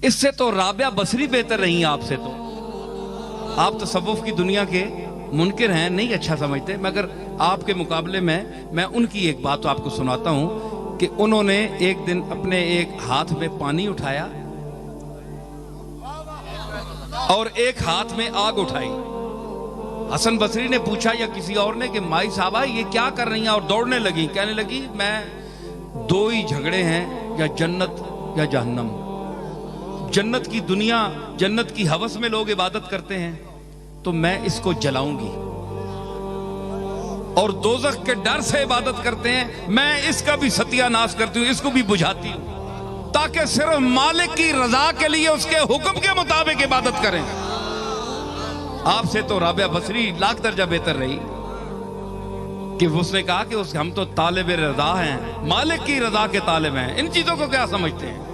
इससे तो राबिया बसरी बेहतर रही आपसे। तो आप तसव्वुफ की दुनिया के मुनकिर हैं, नहीं अच्छा समझते, मगर आपके मुकाबले में मैं उनकी एक बात तो आपको सुनाता हूं कि उन्होंने एक दिन अपने एक हाथ में पानी उठाया और एक हाथ में आग उठाई। हसन बसरी ने पूछा या किसी और ने कि माई साहबा ये क्या कर रही हैं, और दौड़ने लगी। कहने लगी मैं दो ही झगड़े हैं, या जन्नत या जहन्नम। जन्नत की दुनिया, जन्नत की हवस में लोग इबादत करते हैं तो मैं इसको जलाऊंगी, और दोज़ख के डर से इबादत करते हैं, मैं इसका भी सत्यानाश करती हूं, इसको भी बुझाती हूं, ताकि सिर्फ मालिक की रजा के लिए उसके हुक्म के मुताबिक इबादत करें। आपसे तो राबिया बसरी लाख दर्जा बेहतर रही कि उसने कहा कि हम तो तालिब रजा हैं, मालिक की रजा के तालिब हैं। इन चीजों को क्या समझते हैं?